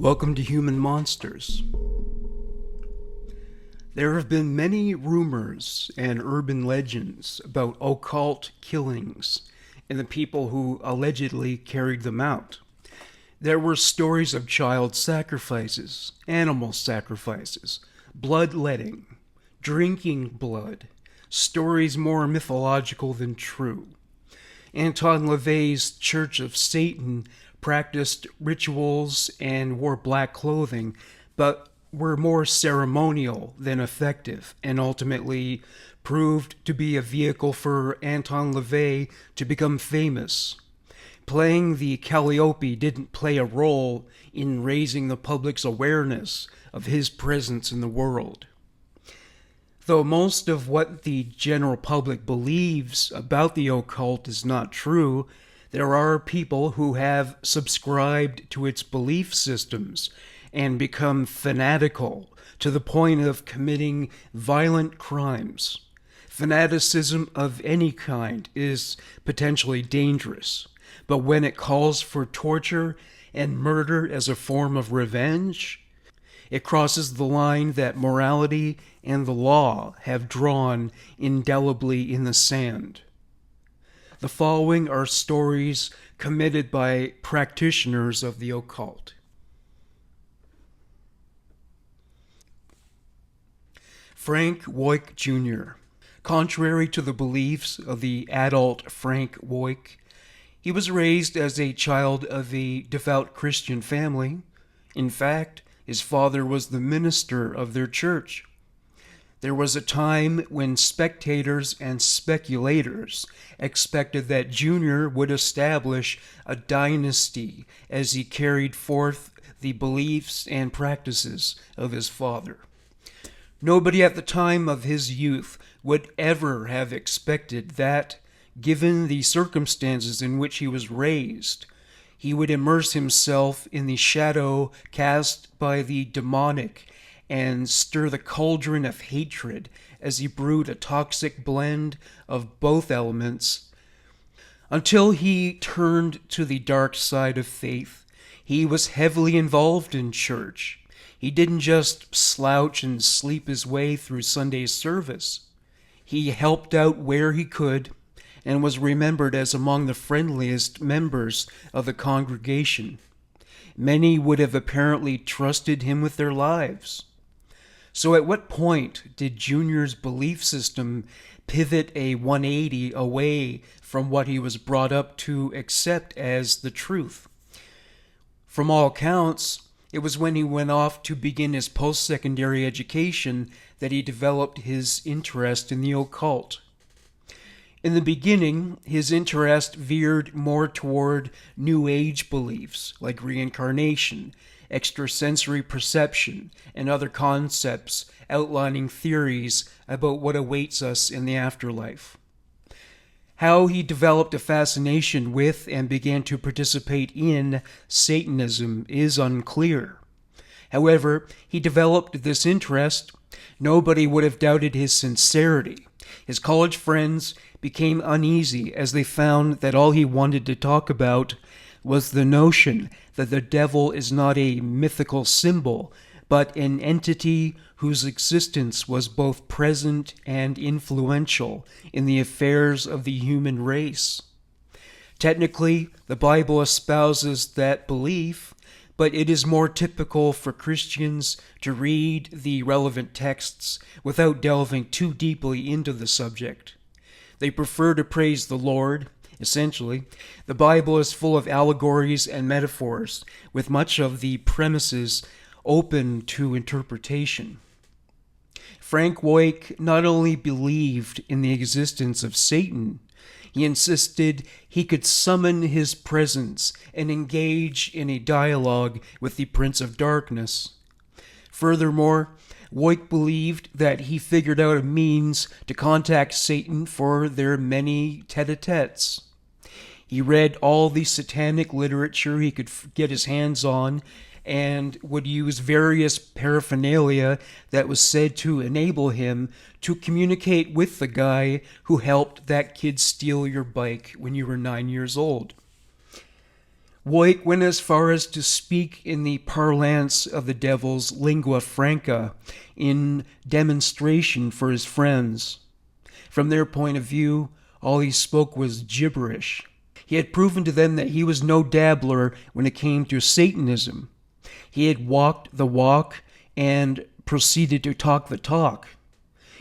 Welcome to Human Monsters. There have been many rumors and urban legends about occult killings and the people who allegedly carried them out. There were stories of child sacrifices, animal sacrifices, bloodletting, drinking blood, stories more mythological than true. Anton LaVey's Church of Satan practiced rituals and wore black clothing, but were more ceremonial than effective, and ultimately proved to be a vehicle for Anton LaVey to become famous. Playing the Calliope didn't play a role in raising the public's awareness of his presence in the world. Though most of what the general public believes about the occult is not true, there are people who have subscribed to its belief systems and become fanatical to the point of committing violent crimes. Fanaticism of any kind is potentially dangerous, but when it calls for torture and murder as a form of revenge, it crosses the line that morality and the law have drawn indelibly in the sand. The following are stories committed by practitioners of the occult. Frank Woik Jr. Contrary to the beliefs of the adult Frank Woik, he was raised as a child of a devout Christian family. In fact, his father was the minister of their church. There was a time when spectators and speculators expected that Junior would establish a dynasty as he carried forth the beliefs and practices of his father. Nobody at the time of his youth would ever have expected that, given the circumstances in which he was raised, he would immerse himself in the shadow cast by the demonic and stir the cauldron of hatred as he brewed a toxic blend of both elements. Until he turned to the dark side of faith, he was heavily involved in church. He didn't just slouch and sleep his way through Sunday's service. He helped out where he could and was remembered as among the friendliest members of the congregation. Many would have apparently trusted him with their lives. So at what point did Junior's belief system pivot a 180 away from what he was brought up to accept as the truth? From all accounts, it was when he went off to begin his post-secondary education that he developed his interest in the occult. In the beginning, his interest veered more toward New Age beliefs like reincarnation, extrasensory perception, and other concepts outlining theories about what awaits us in the afterlife. How he developed a fascination with and began to participate in Satanism is unclear. However, he developed this interest. Nobody would have doubted his sincerity. His college friends became uneasy as they found that all he wanted to talk about was the notion that the devil is not a mythical symbol, but an entity whose existence was both present and influential in the affairs of the human race. Technically, the Bible espouses that belief, but it is more typical for Christians to read the relevant texts without delving too deeply into the subject. They prefer to praise the Lord. Essentially, the Bible is full of allegories and metaphors, with much of the premises open to interpretation. Frank Woik not only believed in the existence of Satan, he insisted he could summon his presence and engage in a dialogue with the Prince of Darkness. Furthermore, Woik believed that he figured out a means to contact Satan for their many tete-a-tetes. He read all the satanic literature he could get his hands on and would use various paraphernalia that was said to enable him to communicate with the guy who helped that kid steal your bike when you were 9 years old. Voigt went as far as to speak in the parlance of the devil's lingua franca in demonstration for his friends. From their point of view, all he spoke was gibberish. He had proven to them that he was no dabbler when it came to Satanism. He had walked the walk and proceeded to talk the talk.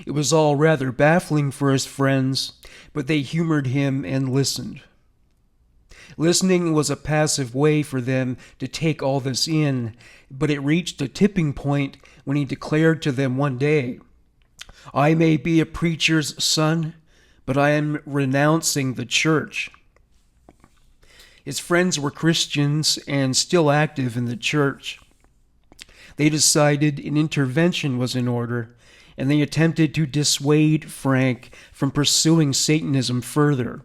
It was all rather baffling for his friends, but they humored him and listened. Listening was a passive way for them to take all this in, but it reached a tipping point when he declared to them one day, "I may be a preacher's son, but I am renouncing the church." His friends were Christians and still active in the church. They decided an intervention was in order, and they attempted to dissuade Frank from pursuing Satanism further.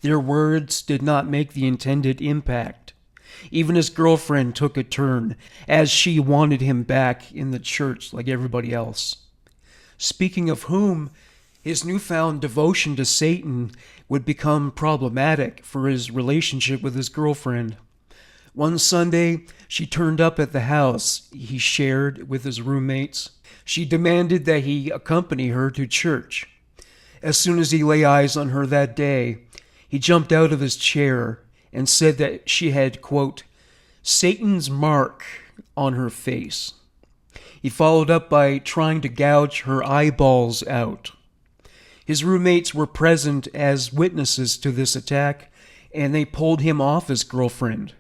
Their words did not make the intended impact. Even his girlfriend took a turn, as she wanted him back in the church like everybody else. Speaking of whom, his newfound devotion to Satan would become problematic for his relationship with his girlfriend. One Sunday, she turned up at the house he shared with his roommates. She demanded that he accompany her to church. As soon as he lay eyes on her that day, he jumped out of his chair and said that she had, quote, Satan's mark on her face. He followed up by trying to gouge her eyeballs out. His roommates were present as witnesses to this attack, and they pulled him off his girlfriend.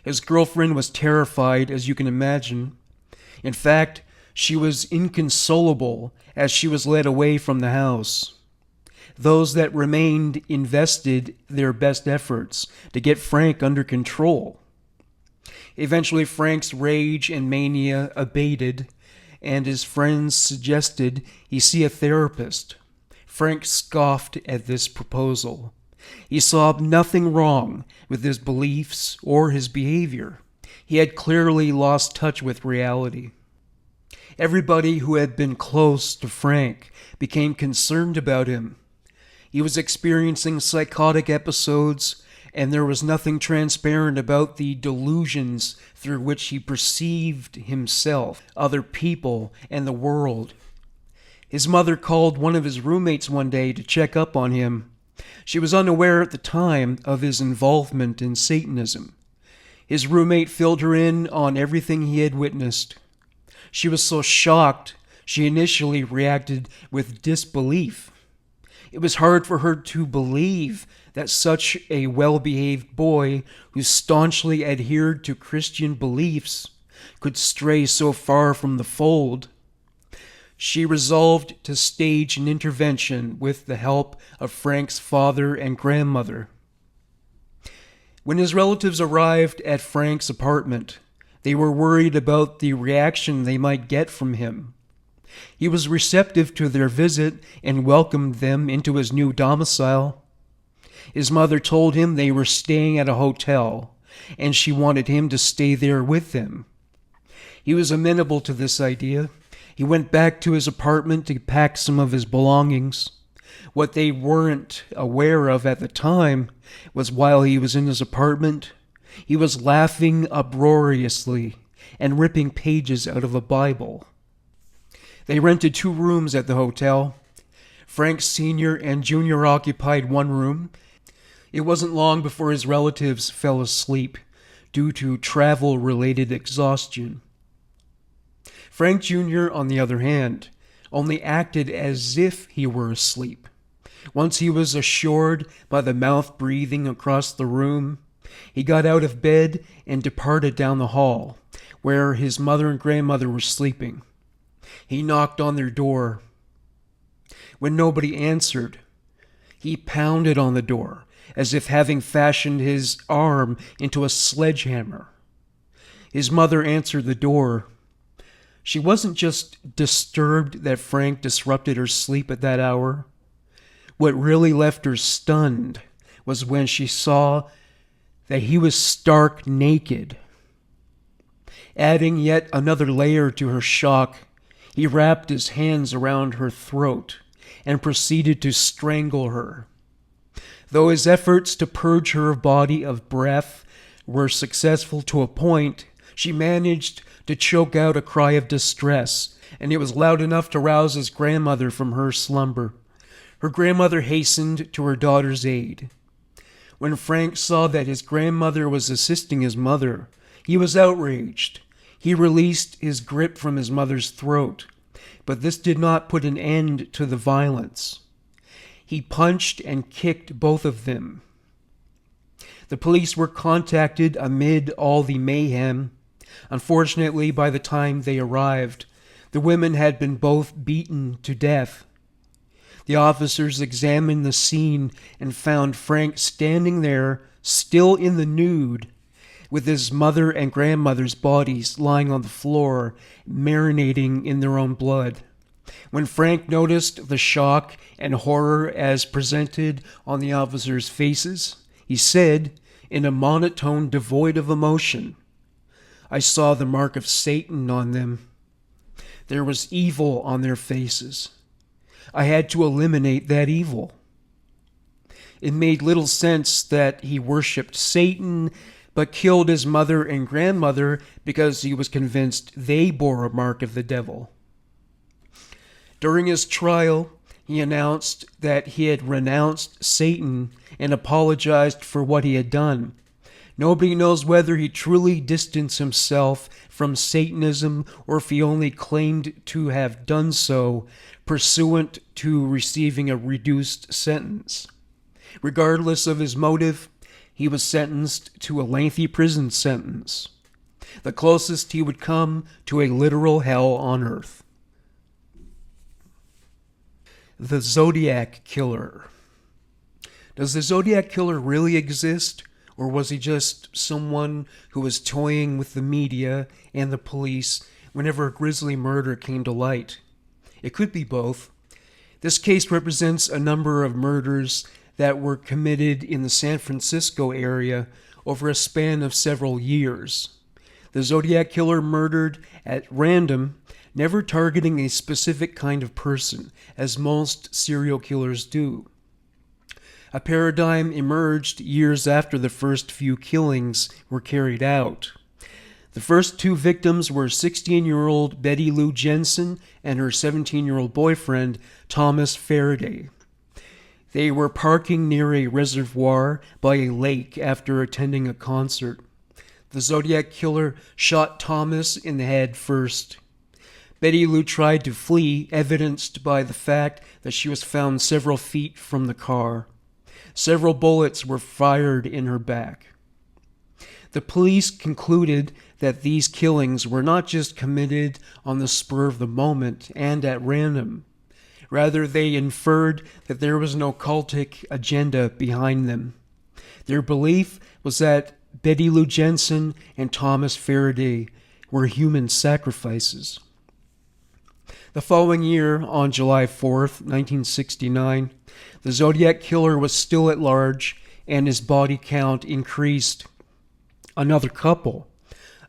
His girlfriend was terrified, as you can imagine. In fact, she was inconsolable as she was led away from the house. Those that remained invested their best efforts to get Frank under control. Eventually, Frank's rage and mania abated, and his friends suggested he see a therapist. Frank scoffed at this proposal. He saw nothing wrong with his beliefs or his behavior. He had clearly lost touch with reality. Everybody who had been close to Frank became concerned about him. He was experiencing psychotic episodes, and there was nothing transparent about the delusions through which he perceived himself, other people, and the world. His mother called one of his roommates one day to check up on him. She was unaware at the time of his involvement in Satanism. His roommate filled her in on everything he had witnessed. She was so shocked, she initially reacted with disbelief. It was hard for her to believe that such a well-behaved boy who staunchly adhered to Christian beliefs could stray so far from the fold. She resolved to stage an intervention with the help of Frank's father and grandmother. When his relatives arrived at Frank's apartment, they were worried about the reaction they might get from him. He was receptive to their visit and welcomed them into his new domicile. His mother told him they were staying at a hotel, and she wanted him to stay there with them. He was amenable to this idea. He went back to his apartment to pack some of his belongings. What they weren't aware of at the time was while he was in his apartment, he was laughing uproariously and ripping pages out of a Bible. They rented 2 rooms at the hotel. Frank Sr. and Jr. occupied one room. It wasn't long before his relatives fell asleep due to travel-related exhaustion. Frank Jr., on the other hand, only acted as if he were asleep. Once he was assured by the mouth breathing across the room, he got out of bed and departed down the hall, where his mother and grandmother were sleeping. He knocked on their door. When nobody answered, he pounded on the door, as if having fashioned his arm into a sledgehammer. His mother answered the door. She wasn't just disturbed that Frank disrupted her sleep at that hour. What really left her stunned was when she saw that he was stark naked. Adding yet another layer to her shock, he wrapped his hands around her throat and proceeded to strangle her. Though his efforts to purge her body of breath were successful to a point, she managed to choke out a cry of distress, and it was loud enough to rouse his grandmother from her slumber. Her grandmother hastened to her daughter's aid. When Frank saw that his grandmother was assisting his mother, he was outraged. He released his grip from his mother's throat, but this did not put an end to the violence. He punched and kicked both of them. The police were contacted amid all the mayhem. Unfortunately, by the time they arrived, the women had been both beaten to death. The officers examined the scene and found Frank standing there, still in the nude, with his mother and grandmother's bodies lying on the floor, marinating in their own blood. When Frank noticed the shock and horror as presented on the officers' faces, he said, in a monotone devoid of emotion, "I saw the mark of Satan on them. There was evil on their faces. I had to eliminate that evil." It made little sense that he worshipped Satan, but killed his mother and grandmother because he was convinced they bore a mark of the devil. During his trial, he announced that he had renounced Satan and apologized for what he had done. Nobody knows whether he truly distanced himself from Satanism or if he only claimed to have done so pursuant to receiving a reduced sentence. Regardless of his motive, he was sentenced to a lengthy prison sentence, the closest he would come to a literal hell on earth. The Zodiac Killer. Does the Zodiac Killer really exist, or was he just someone who was toying with the media and the police whenever a grisly murder came to light? It could be both. This case represents a number of murders that were committed in the San Francisco area over a span of several years. The Zodiac Killer murdered at random, never targeting a specific kind of person, as most serial killers do. A paradigm emerged years after the first few killings were carried out. The first two victims were 16-year-old Betty Lou Jensen and her 17-year-old boyfriend, Thomas Faraday. They were parking near a reservoir by a lake after attending a concert. The Zodiac Killer shot Thomas in the head first. Betty Lou tried to flee, evidenced by the fact that she was found several feet from the car. Several bullets were fired in her back. The police concluded that these killings were not just committed on the spur of the moment and at random. Rather, they inferred that there was no cultic agenda behind them. Their belief was that Betty Lou Jensen and Thomas Faraday were human sacrifices. The following year, on July 4th, 1969, the Zodiac Killer was still at large and his body count increased. Another couple,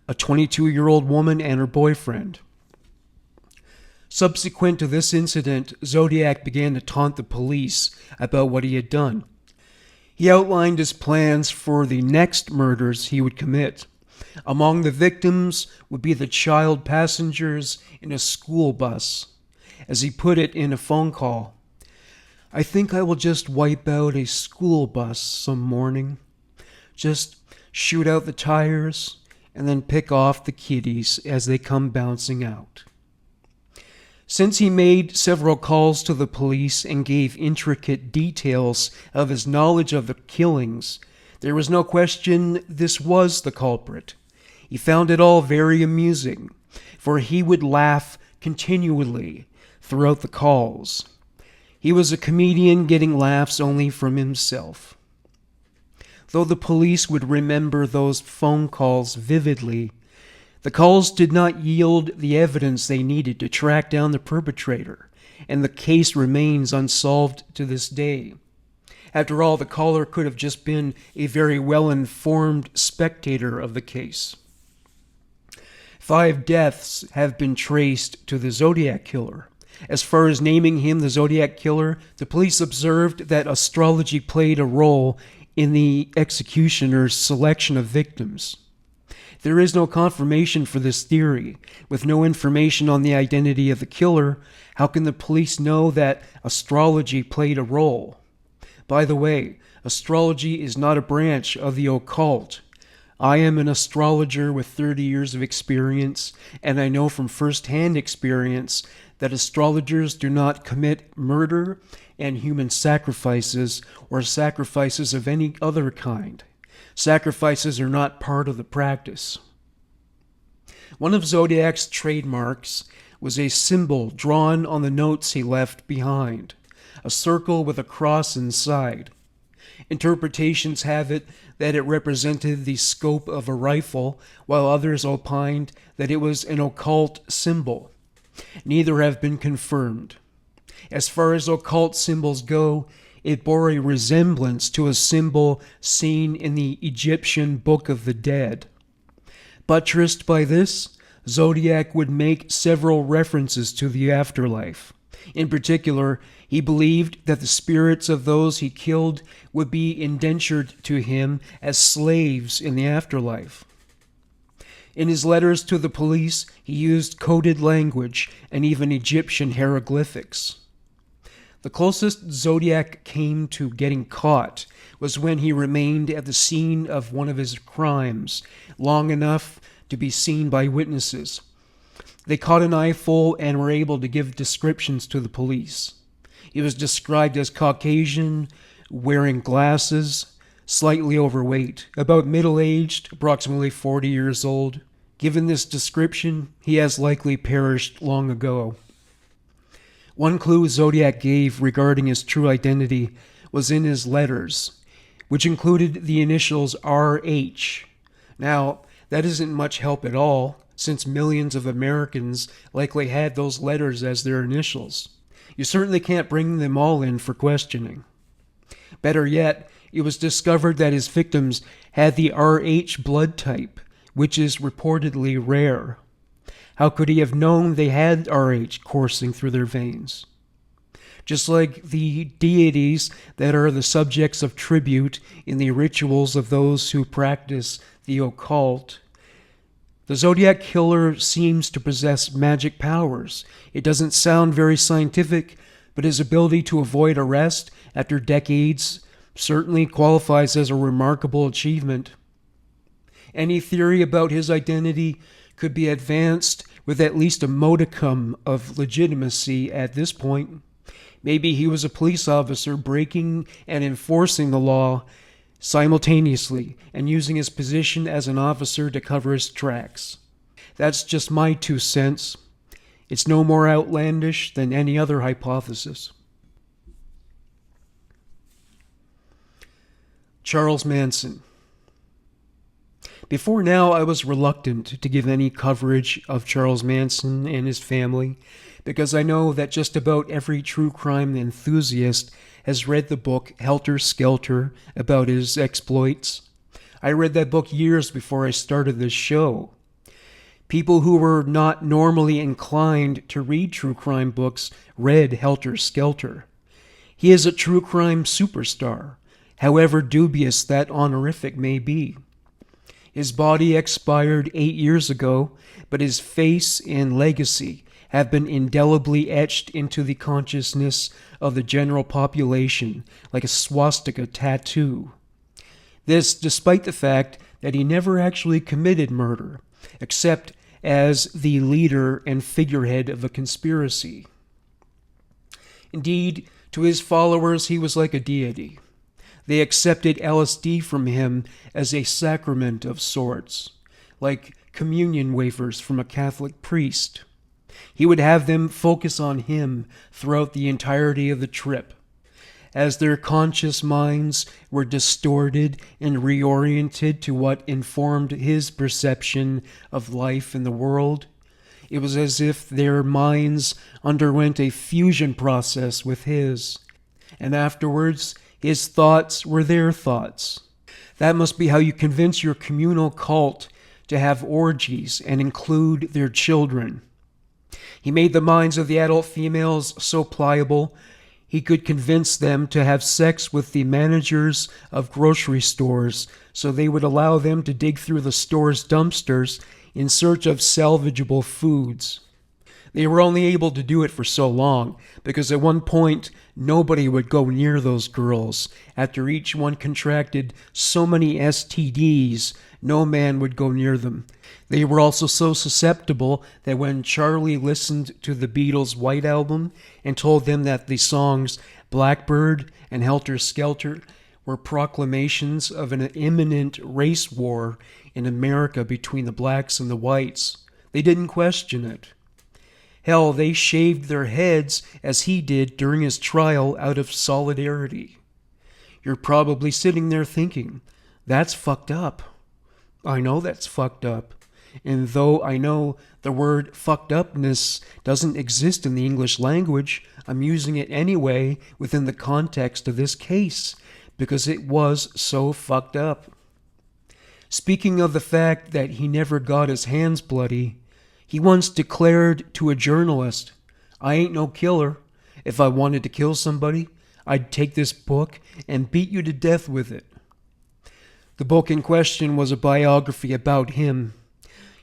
a 22-year-old woman and her boyfriend. Subsequent to this incident, Zodiac began to taunt the police about what he had done. He outlined his plans for the next murders he would commit. Among the victims would be the child passengers in a school bus. As he put it in a phone call, "I think I will just wipe out a school bus some morning. Just shoot out the tires and then pick off the kiddies as they come bouncing out." Since he made several calls to the police and gave intricate details of his knowledge of the killings, there was no question this was the culprit. He found it all very amusing, for he would laugh continually throughout the calls. He was a comedian getting laughs only from himself. Though the police would remember those phone calls vividly, the calls did not yield the evidence they needed to track down the perpetrator, and the case remains unsolved to this day. After all, the caller could have just been a very well-informed spectator of the case. 5 deaths have been traced to the Zodiac Killer. As far as naming him the Zodiac Killer, the police observed that astrology played a role in the executioner's selection of victims. There is no confirmation for this theory. With no information on the identity of the killer, how can the police know that astrology played a role? By the way, astrology is not a branch of the occult. I am an astrologer with 30 years of experience, and I know from first-hand experience that astrologers do not commit murder and human sacrifices or sacrifices of any other kind. Sacrifices are not part of the practice. One of Zodiac's trademarks was a symbol drawn on the notes he left behind, a circle with a cross inside. Interpretations have it that it represented the scope of a rifle, while others opined that it was an occult symbol. Neither have been confirmed. As far as occult symbols go, it bore a resemblance to a symbol seen in the Egyptian Book of the Dead. Buttressed by this, Zodiac would make several references to the afterlife. In particular, he believed that the spirits of those he killed would be indentured to him as slaves in the afterlife. In his letters to the police, he used coded language and even Egyptian hieroglyphics. The closest Zodiac came to getting caught was when he remained at the scene of one of his crimes long enough to be seen by witnesses. They caught an eyeful and were able to give descriptions to the police. He was described as Caucasian, wearing glasses, slightly overweight, about middle-aged, approximately 40 years old. Given this description, he has likely perished long ago. One clue Zodiac gave regarding his true identity was in his letters, which included the initials RH. Now, that isn't much help at all, since millions of Americans likely had those letters as their initials. You certainly can't bring them all in for questioning. Better yet, it was discovered that his victims had the RH blood type, which is reportedly rare. How could he have known they had RH coursing through their veins? Just like the deities that are the subjects of tribute in the rituals of those who practice the occult, the Zodiac Killer seems to possess magic powers. It doesn't sound very scientific, but his ability to avoid arrest after decades certainly qualifies as a remarkable achievement. Any theory about his identity could be advanced with at least a modicum of legitimacy at this point. Maybe he was a police officer breaking and enforcing the law simultaneously and using his position as an officer to cover his tracks. That's just my 2 cents. It's no more outlandish than any other hypothesis. Charles Manson. Before now, I was reluctant to give any coverage of Charles Manson and his family because I know that just about every true crime enthusiast has read the book Helter Skelter about his exploits. I read that book years before I started this show. People who were not normally inclined to read true crime books read Helter Skelter. He is a true crime superstar, however dubious that honorific may be. His body expired 8 years ago, but his face and legacy have been indelibly etched into the consciousness of the general population like a swastika tattoo. This despite the fact that he never actually committed murder, except as the leader and figurehead of a conspiracy. Indeed, to his followers he was like a deity. They accepted LSD from him as a sacrament of sorts, like communion wafers from a Catholic priest. He would have them focus on him throughout the entirety of the trip. As their conscious minds were distorted and reoriented to what informed his perception of life in the world, it was as if their minds underwent a fusion process with his, and afterwards his thoughts were their thoughts. That must be how you convince your communal cult to have orgies and include their children. He made the minds of the adult females so pliable he could convince them to have sex with the managers of grocery stores so they would allow them to dig through the store's dumpsters in search of salvageable foods. They were only able to do it for so long, because at one point nobody would go near those girls. After each one contracted so many STDs, no man would go near them. They were also so susceptible that when Charlie listened to the Beatles' White Album and told them that the songs Blackbird and Helter Skelter were proclamations of an imminent race war in America between the blacks and the whites, they didn't question it. Hell, they shaved their heads as he did during his trial out of solidarity. You're probably sitting there thinking, that's fucked up. I know that's fucked up. And though I know the word fucked upness doesn't exist in the English language, I'm using it anyway within the context of this case, because it was so fucked up. Speaking of the fact that he never got his hands bloody, he once declared to a journalist, I ain't no killer. If I wanted to kill somebody, I'd take this book and beat you to death with it. The book in question was a biography about him.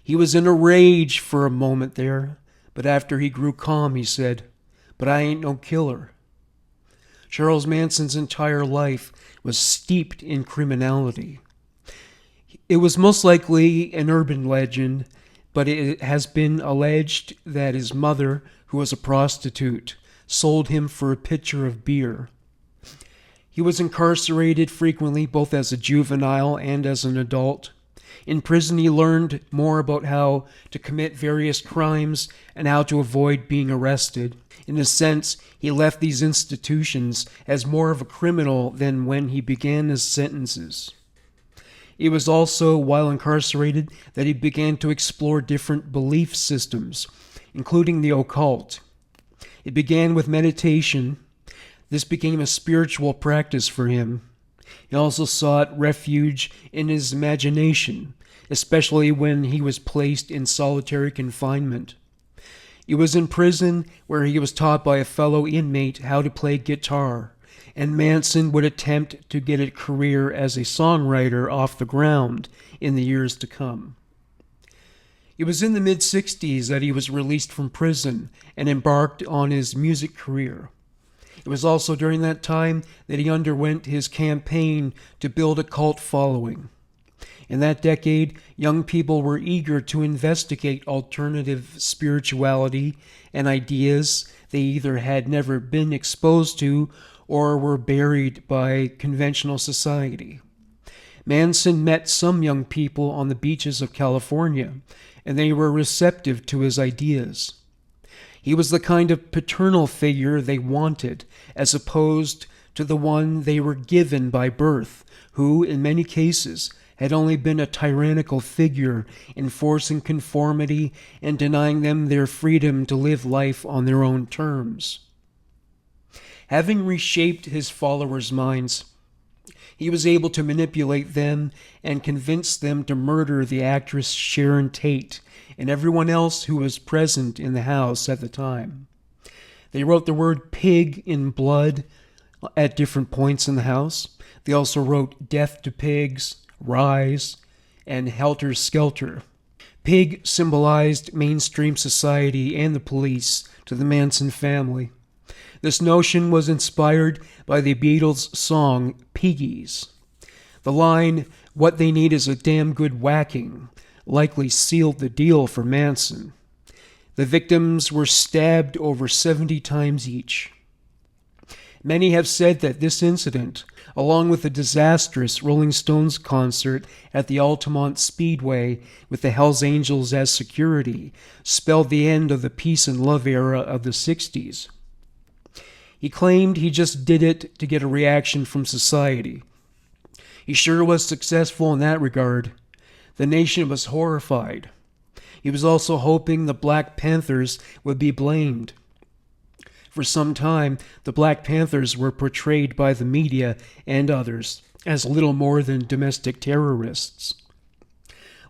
He was in a rage for a moment there, but after he grew calm, he said, but I ain't no killer. Charles Manson's entire life was steeped in criminality. It was most likely an urban legend, but it has been alleged that his mother, who was a prostitute, sold him for a pitcher of beer. He was incarcerated frequently, both as a juvenile and as an adult. In prison, he learned more about how to commit various crimes and how to avoid being arrested. In a sense, he left these institutions as more of a criminal than when he began his sentences. It was also while incarcerated that he began to explore different belief systems, including the occult. It began with meditation. This became a spiritual practice for him. He also sought refuge in his imagination, especially when he was placed in solitary confinement. It was in prison where he was taught by a fellow inmate how to play guitar, and Manson would attempt to get a career as a songwriter off the ground in the years to come. It was in the mid-60s that he was released from prison and embarked on his music career. It was also during that time that he underwent his campaign to build a cult following. In that decade, young people were eager to investigate alternative spirituality and ideas they either had never been exposed to or were buried by conventional society. Manson met some young people on the beaches of California, and they were receptive to his ideas. He was the kind of paternal figure they wanted, as opposed to the one they were given by birth, who, in many cases, had only been a tyrannical figure enforcing conformity and denying them their freedom to live life on their own terms. Having reshaped his followers' minds, he was able to manipulate them and convince them to murder the actress Sharon Tate and everyone else who was present in the house at the time. They wrote the word pig in blood at different points in the house. They also wrote death to pigs, rise, and helter skelter. Pig symbolized mainstream society and the police to the Manson family. This notion was inspired by the Beatles' song Piggies. The line, "What they need is a damn good whacking," likely sealed the deal for Manson. The victims were stabbed over 70 times each. Many have said that this incident, along with the disastrous Rolling Stones concert at the Altamont Speedway with the Hells Angels as security, spelled the end of the peace and love era of the 60s. He claimed he just did it to get a reaction from society. He sure was successful in that regard. The nation was horrified. He was also hoping the Black Panthers would be blamed. For some time, the Black Panthers were portrayed by the media and others as little more than domestic terrorists.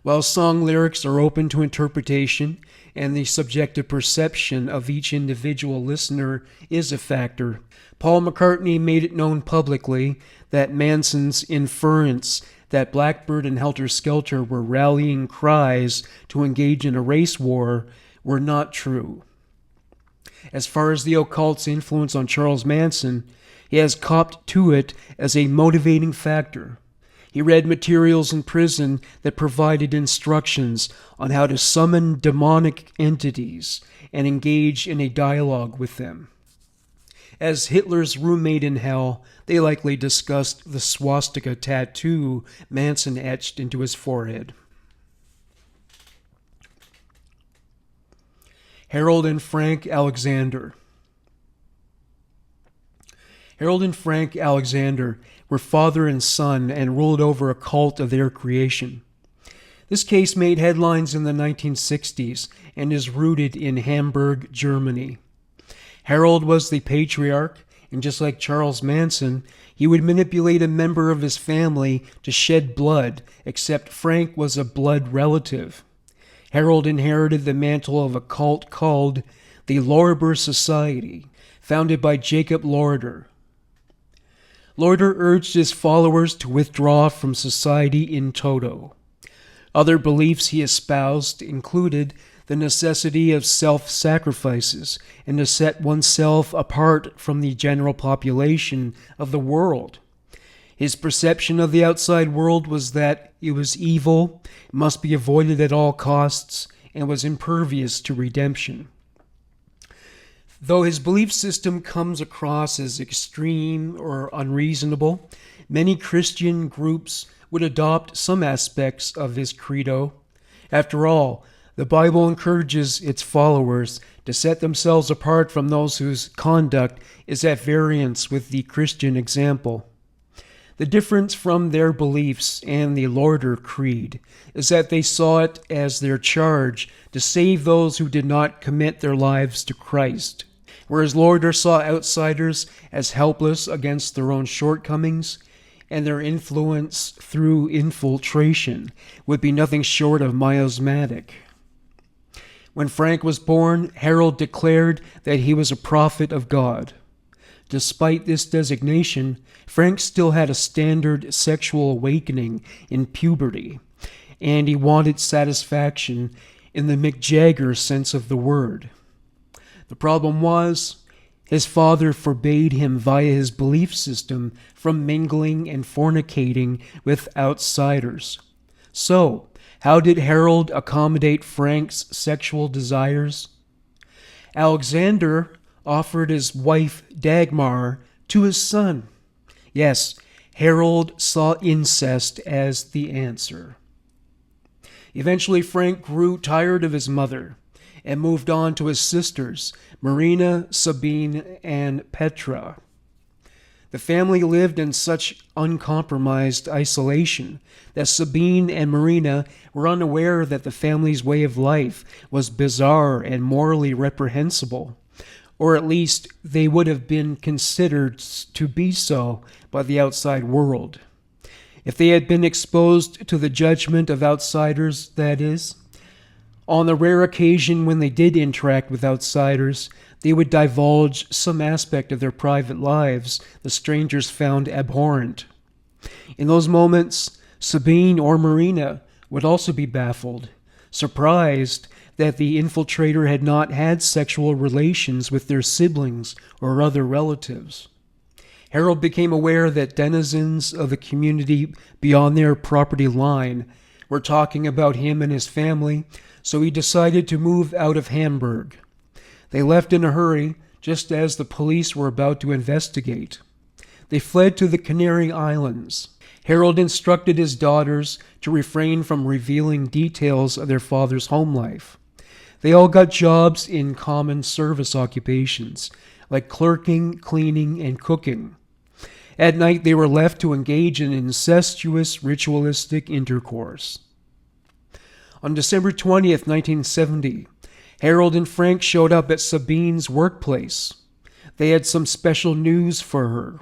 While song lyrics are open to interpretation and the subjective perception of each individual listener is a factor, Paul McCartney made it known publicly that Manson's inference that Blackbird and Helter Skelter were rallying cries to engage in a race war were not true. As far as the occult's influence on Charles Manson, he has copped to it as a motivating factor. He read materials in prison that provided instructions on how to summon demonic entities and engage in a dialogue with them. As Hitler's roommate in hell, they likely discussed the swastika tattoo Manson etched into his forehead. Harold and Frank Alexander. Harold and Frank Alexander were father and son and ruled over a cult of their creation. This case made headlines in the 1960s and is rooted in Hamburg, Germany. Harold was the patriarch, and just like Charles Manson, he would manipulate a member of his family to shed blood, except Frank was a blood relative. Harold inherited the mantle of a cult called the Lorber Society, founded by Jacob Lorber. Lorber urged his followers to withdraw from society in toto. Other beliefs he espoused included the necessity of self-sacrifices and to set oneself apart from the general population of the world. His perception of the outside world was that it was evil, must be avoided at all costs, and was impervious to redemption. Though his belief system comes across as extreme or unreasonable, many Christian groups would adopt some aspects of his credo. After all, the Bible encourages its followers to set themselves apart from those whose conduct is at variance with the Christian example. The difference from their beliefs and the Lorber Creed is that they saw it as their charge to save those who did not commit their lives to Christ, whereas Lorber saw outsiders as helpless against their own shortcomings, and their influence through infiltration would be nothing short of miasmatic. When Frank was born, Harold declared that he was a prophet of God. Despite this designation, Frank still had a standard sexual awakening in puberty, and he wanted satisfaction in the Mick Jagger sense of the word. The problem was, his father forbade him via his belief system from mingling and fornicating with outsiders. So, how did Harold accommodate Frank's sexual desires? Alexander offered his wife Dagmar to his son. Yes, Harold saw incest as the answer. Eventually, Frank grew tired of his mother and moved on to his sisters, Marina, Sabine, and Petra. The family lived in such uncompromised isolation that Sabine and Marina were unaware that the family's way of life was bizarre and morally reprehensible, or at least they would have been considered to be so by the outside world. If they had been exposed to the judgment of outsiders, that is, on the rare occasion when they did interact with outsiders, they would divulge some aspect of their private lives the strangers found abhorrent. In those moments, Sabine or Marina would also be baffled, surprised that the infiltrator had not had sexual relations with their siblings or other relatives. Harold became aware that denizens of the community beyond their property line were talking about him and his family, so he decided to move out of Hamburg. They left in a hurry, just as the police were about to investigate. They fled to the Canary Islands. Harold instructed his daughters to refrain from revealing details of their father's home life. They all got jobs in common service occupations, like clerking, cleaning, and cooking. At night, they were left to engage in incestuous, ritualistic intercourse. On December 20th, 1970, Harold and Frank showed up at Sabine's workplace. They had some special news for her.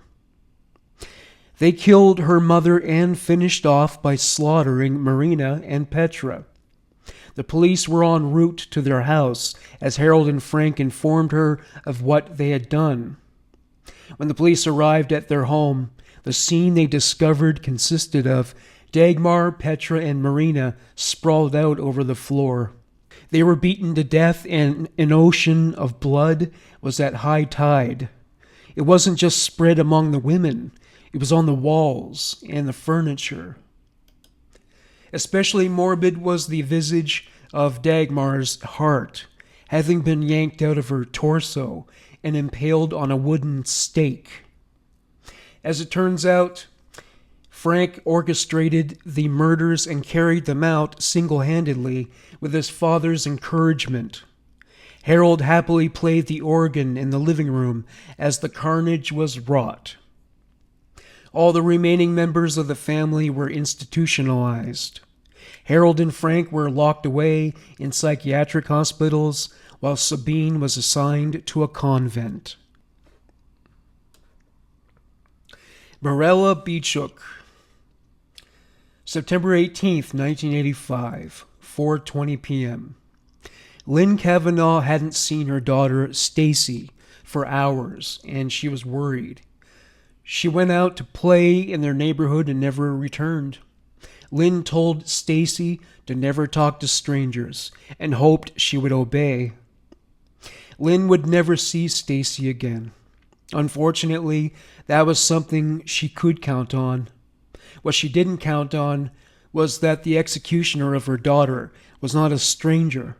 They killed her mother and finished off by slaughtering Marina and Petra. The police were en route to their house as Harold and Frank informed her of what they had done. When the police arrived at their home, the scene they discovered consisted of Dagmar, Petra, and Marina sprawled out over the floor. They were beaten to death, and an ocean of blood was at high tide. It wasn't just spread among the women, it was on the walls and the furniture. Especially morbid was the visage of Dagmar's heart, having been yanked out of her torso and impaled on a wooden stake. As it turns out, Frank orchestrated the murders and carried them out single-handedly with his father's encouragement. Harold happily played the organ in the living room as the carnage was wrought. All the remaining members of the family were institutionalized. Harold and Frank were locked away in psychiatric hospitals, while Sabine was assigned to a convent. Mirella Bichuk. September 18th, 1985, 4:20 p.m. Lynn Kavanaugh hadn't seen her daughter, Stacy, for hours, and she was worried. She went out to play in their neighborhood and never returned. Lynn told Stacy to never talk to strangers and hoped she would obey. Lynn would never see Stacy again. Unfortunately, that was something she could count on. What she didn't count on was that the executioner of her daughter was not a stranger,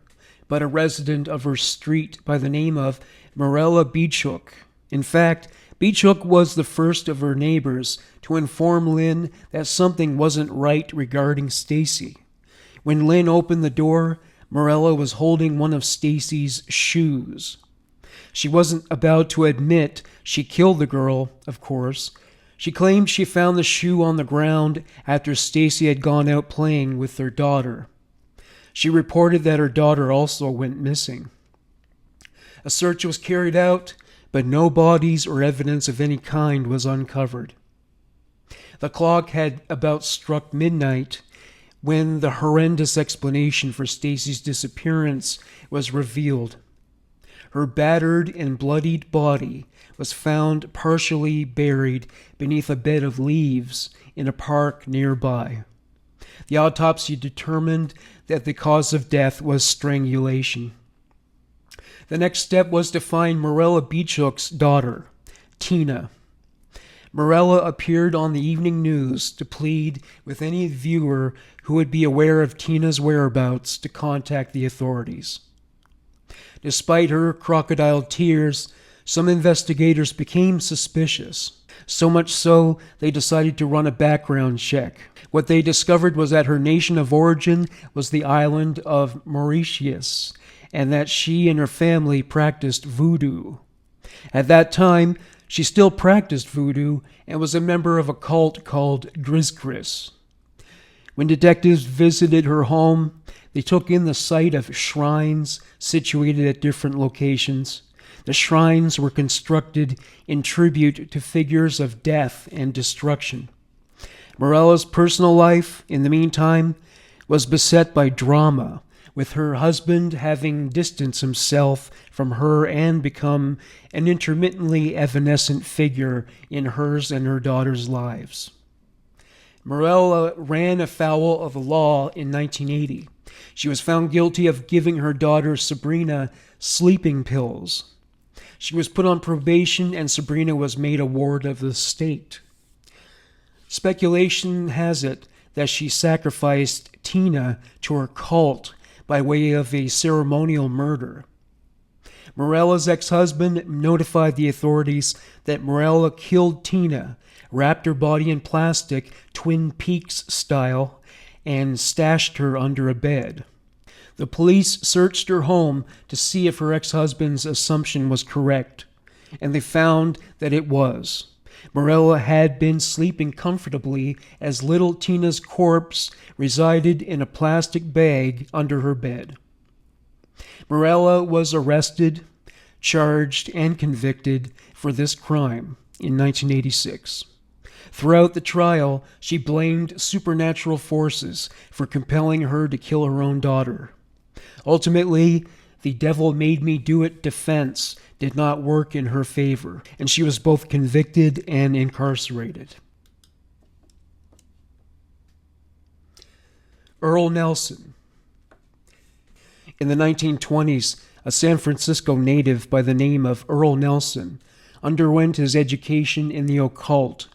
but a resident of her street by the name of Mirella Bichuk. In fact, Bichuk was the first of her neighbors to inform Lynn that something wasn't right regarding Stacy. When Lynn opened the door, Mirella was holding one of Stacy's shoes. She wasn't about to admit she killed the girl, of course. She claimed she found the shoe on the ground after Stacy had gone out playing with their daughter. She reported that her daughter also went missing. A search was carried out, but no bodies or evidence of any kind was uncovered. The clock had about struck midnight when the horrendous explanation for Stacy's disappearance was revealed. Her battered and bloodied body was found partially buried beneath a bed of leaves in a park nearby. The autopsy determined that the cause of death was strangulation. The next step was to find Mirella Bichuk's daughter, Tina. Mirella appeared on the evening news to plead with any viewer who would be aware of Tina's whereabouts to contact the authorities. Despite her crocodile tears, some investigators became suspicious. So much so, they decided to run a background check. What they discovered was that her nation of origin was the island of Mauritius, and that she and her family practiced voodoo. At that time, she still practiced voodoo and was a member of a cult called Grizgris. When detectives visited her home, they took in the sight of shrines situated at different locations. The shrines were constructed in tribute to figures of death and destruction. Mirella's personal life, in the meantime, was beset by drama, with her husband having distanced himself from her and become an intermittently evanescent figure in hers and her daughter's lives. Mirella ran afoul of the law in 1980. She was found guilty of giving her daughter Sabrina sleeping pills. She was put on probation and Sabrina was made a ward of the state. Speculation has it that she sacrificed Tina to her cult by way of a ceremonial murder. Mirella's ex-husband notified the authorities that Mirella killed Tina, wrapped her body in plastic, Twin Peaks style, and stashed her under a bed. The police searched her home to see if her ex-husband's assumption was correct, and they found that it was. Mirella had been sleeping comfortably as little Tina's corpse resided in a plastic bag under her bed. Mirella was arrested, charged, and convicted for this crime in 1986. Throughout the trial, she blamed supernatural forces for compelling her to kill her own daughter. Ultimately, the devil made me do it defense did not work in her favor, and she was both convicted and incarcerated. Earl Nelson. In the 1920s, a San Francisco native by the name of Earl Nelson underwent his education in the occult.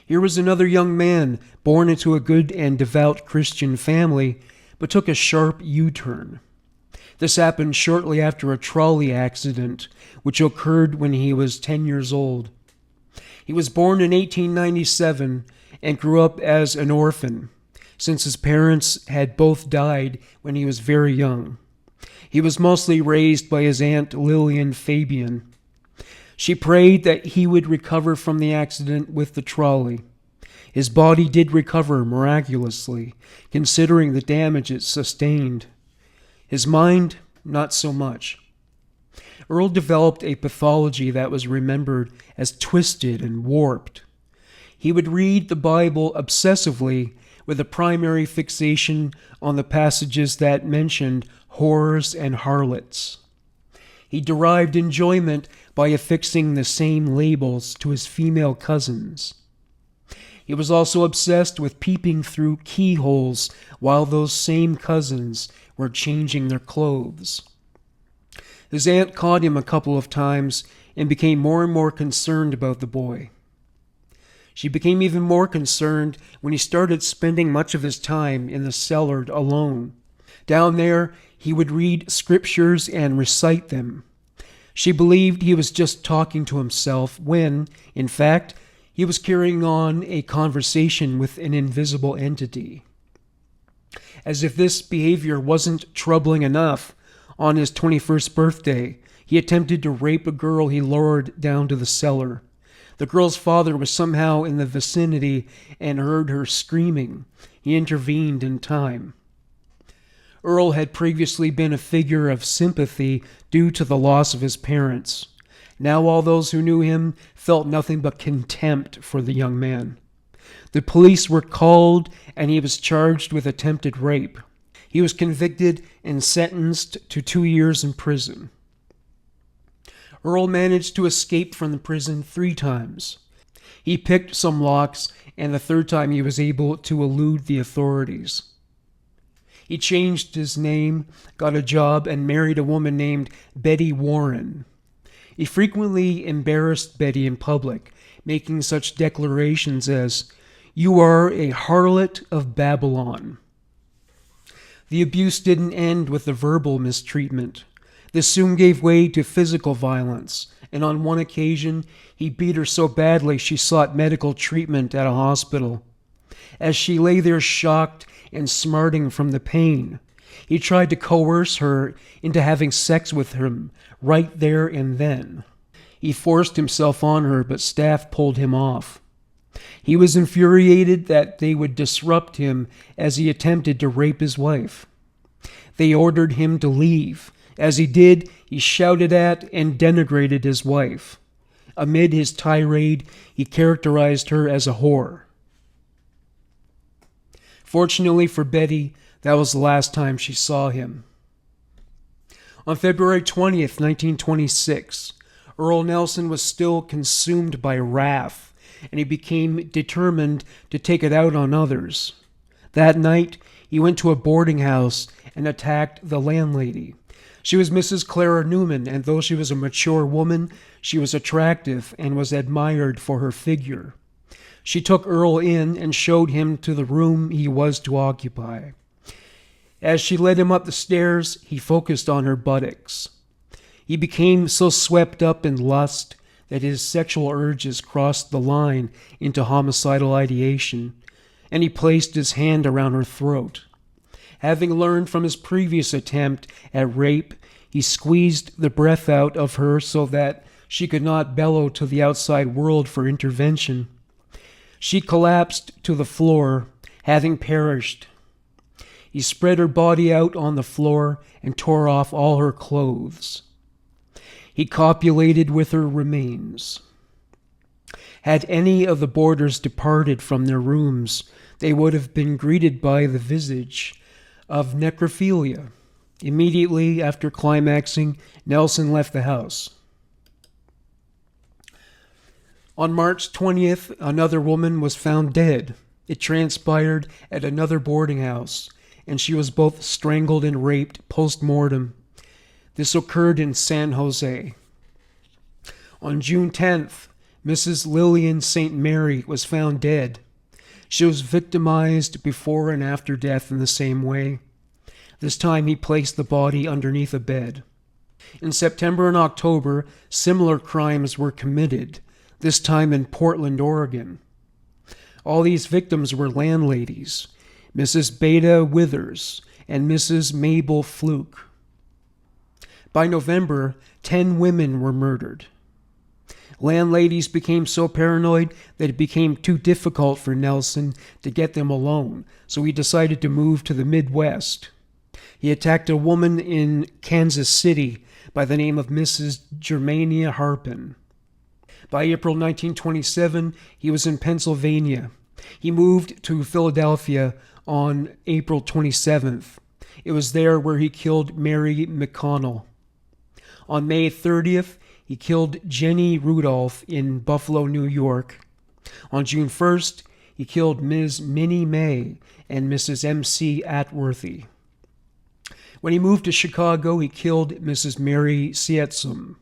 Here was another young man born into a good and devout Christian family, but took a sharp U-turn. This happened shortly after a trolley accident, which occurred when he was 10 years old. He was born in 1897 and grew up as an orphan, since his parents had both died when he was very young. He was mostly raised by his aunt Lillian Fabian. She prayed that he would recover from the accident with the trolley. His body did recover miraculously, considering the damage it sustained. His mind, not so much. Earl developed a pathology that was remembered as twisted and warped. He would read the Bible obsessively with a primary fixation on the passages that mentioned whores and harlots. He derived enjoyment by affixing the same labels to his female cousins. He was also obsessed with peeping through keyholes while those same cousins were changing their clothes. His aunt caught him a couple of times and became more and more concerned about the boy. She became even more concerned when he started spending much of his time in the cellar alone. Down there, he would read scriptures and recite them. She believed he was just talking to himself when, in fact, he was carrying on a conversation with an invisible entity. As if this behavior wasn't troubling enough, on his 21st birthday, he attempted to rape a girl he lured down to the cellar. The girl's father was somehow in the vicinity and heard her screaming. He intervened in time. Earl had previously been a figure of sympathy due to the loss of his parents. Now all those who knew him felt nothing but contempt for the young man. The police were called and he was charged with attempted rape. He was convicted and sentenced to 2 years in prison. Earl managed to escape from the prison 3 times. He picked some locks, and the 3rd time he was able to elude the authorities. He changed his name, got a job, and married a woman named Betty Warren. He frequently embarrassed Betty in public, making such declarations as, "You are a harlot of Babylon." The abuse didn't end with the verbal mistreatment. This soon gave way to physical violence, and on one occasion, he beat her so badly she sought medical treatment at a hospital. As she lay there shocked and smarting from the pain, he tried to coerce her into having sex with him right there and then. He forced himself on her, but staff pulled him off. He was infuriated that they would disrupt him as he attempted to rape his wife. They ordered him to leave. As he did, he shouted at and denigrated his wife. Amid his tirade, he characterized her as a whore. Fortunately for Betty, that was the last time she saw him. On February 20th, 1926, Earl Nelson was still consumed by wrath, and he became determined to take it out on others. That night, he went to a boarding house and attacked the landlady. She was Mrs. Clara Newman, and though she was a mature woman, she was attractive and was admired for her figure. She took Earl in and showed him to the room he was to occupy. As she led him up the stairs, he focused on her buttocks. He became so swept up in lust that his sexual urges crossed the line into homicidal ideation, and he placed his hand around her throat. Having learned from his previous attempt at rape, he squeezed the breath out of her so that she could not bellow to the outside world for intervention. She collapsed to the floor, having perished. He spread her body out on the floor and tore off all her clothes. He copulated with her remains. Had any of the boarders departed from their rooms, they would have been greeted by the visage of necrophilia. Immediately after climaxing, Nelson left the house. On March 20th, another woman was found dead. It transpired at another boarding house, and she was both strangled and raped post-mortem. This occurred in San Jose. On June 10th, Mrs. Lillian St. Mary was found dead. She was victimized before and after death in the same way. This time he placed the body underneath a bed. In September and October, similar crimes were committed, this time in Portland, Oregon. All these victims were landladies, Mrs. Beta Withers and Mrs. Mabel Fluke. By November, 10 women were murdered. Landladies became so paranoid that it became too difficult for Nelson to get them alone, so he decided to move to the Midwest. He attacked a woman in Kansas City by the name of Mrs. Germania Harpin. By April 1927, he was in Pennsylvania. He moved to Philadelphia on April 27th. It was there where he killed Mary McConnell. On May 30th, he killed Jenny Rudolph in Buffalo, New York. On June 1st, he killed Ms. Minnie May and Mrs. M.C. Atworthy. When he moved to Chicago, he killed Mrs. Mary Sietzum.